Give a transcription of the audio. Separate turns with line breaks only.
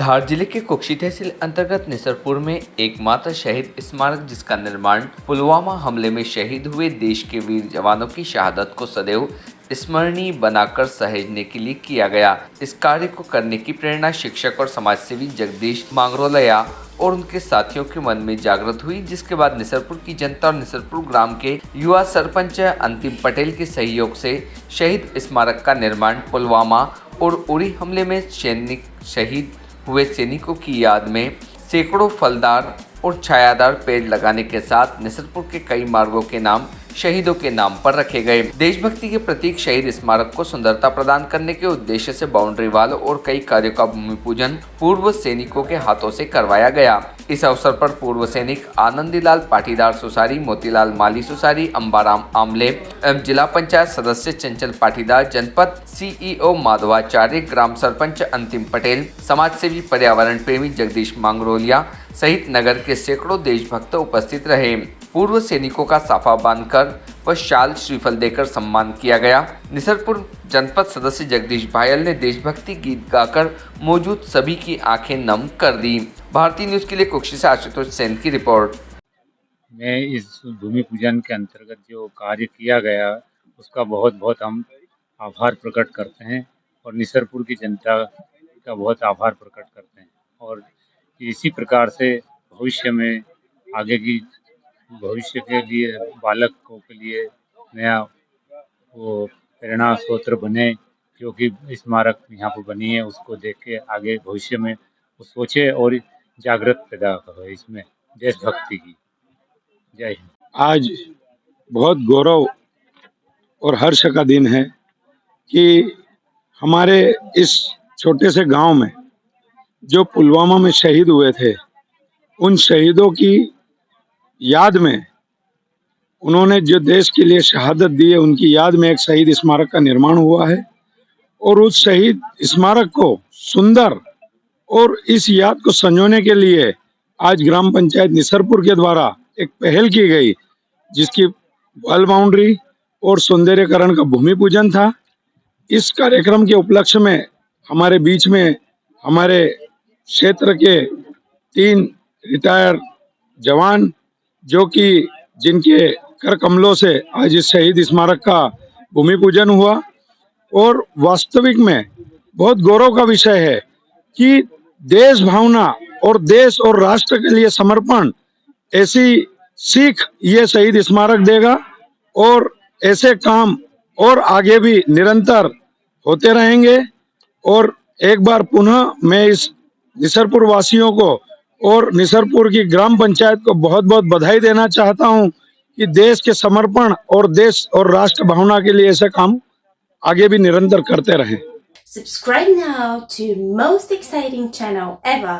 धार जिले के कुक्षी तहसील अंतर्गत निसरपुर में एकमात्र शहीद स्मारक जिसका निर्माण पुलवामा हमले में शहीद हुए देश के वीर जवानों की शहादत को सदैव स्मरणीय बनाकर सहेजने के लिए किया गया। इस कार्य को करने की प्रेरणा शिक्षक और समाजसेवी जगदीश मांगरोलया और उनके साथियों के मन में जागृत हुई, जिसके बाद निसरपुर की जनता और निसरपुर ग्राम के युवा सरपंच अंतिम पटेल के सहयोग से शहीद स्मारक का निर्माण पुलवामा और उरी हमले में शहीद हुए सैनिकों की याद में सैकड़ों फलदार और छायादार पेड़ लगाने के साथ निसरपुर के कई मार्गों के नाम शहीदों के नाम पर रखे गए। देशभक्ति के प्रतीक शहीद स्मारक को सुंदरता प्रदान करने के उद्देश्य से बाउंड्री वाल और कई कार्यों का भूमि पूजन पूर्व सैनिकों के हाथों से करवाया गया। इस अवसर पर पूर्व सैनिक आनंदीलाल पाटीदार सुसारी, मोतीलाल माली सुसारी, अंबाराम आमले, जिला पंचायत सदस्य चंचल पाटीदार, जनपद सीईओ माधवाचार्य, ग्राम सरपंच अंतिम पटेल, समाजसेवी पर्यावरण प्रेमी जगदीश मांगरोलिया सहित नगर के सैकड़ों देशभक्त उपस्थित रहे। पूर्व सैनिकों का साफा बांधकर व शाल श्रीफल देकर सम्मान किया गया। निसरपुर जनपद सदस्य जगदीश भायल ने देशभक्ति गीत गाकर मौजूद सभी की आंखें नम कर दी। भारतीय न्यूज के लिए कुक्षी से आशुतोष सेन की रिपोर्ट।
मैं इस भूमि पूजन के अंतर्गत जो कार्य किया गया उसका बहुत बहुत हम आभार प्रकट करते हैं और निसरपुर की जनता का बहुत आभार प्रकट करते हैं और इसी प्रकार से भविष्य में आगे की भविष्य के लिए बालकों के लिए नया वो प्रेरणा स्रोत बने, जो कि स्मारक यहाँ पर बनी है उसको देख के आगे भविष्य में वो सोचे और जागृत पैदा करे इसमें देशभक्ति की। जय हिंद।
आज बहुत गौरव और हर्ष का दिन है कि हमारे इस छोटे से गांव में जो पुलवामा में शहीद हुए थे, उन शहीदों की याद में उन्होंने जो देश के लिए शहादत दी है, उनकी याद में एक शहीद स्मारक का निर्माण हुआ है और उस शहीद स्मारक को सुंदर और इस याद को संजोने के लिए आज ग्राम पंचायत निसरपुर के द्वारा एक पहल की गई, जिसकी वॉल बाउंड्री और सौंदर्यकरण का भूमि पूजन था। इस कार्यक्रम के उपलक्ष्य में हमारे बीच में हमारे क्षेत्र के 3 रिटायर जवान, जो कि जिनके कर कमलों से आज इस शहीद स्मारक का भूमि पूजन हुआ और वास्तविक में बहुत गौरव का विषय है कि देश भावना और देश और राष्ट्र के लिए समर्पण ऐसी सीख ये शहीद स्मारक देगा और ऐसे काम और आगे भी निरंतर होते रहेंगे। और एक बार पुनः मैं इस निसरपुर वासियों को और निसरपुर की ग्राम पंचायत को बहुत बहुत बधाई देना चाहता हूं कि देश के समर्पण और देश और राष्ट्र भावना के लिए ऐसे काम आगे भी निरंतर करते रहें।
Subscribe now to most exciting channel ever.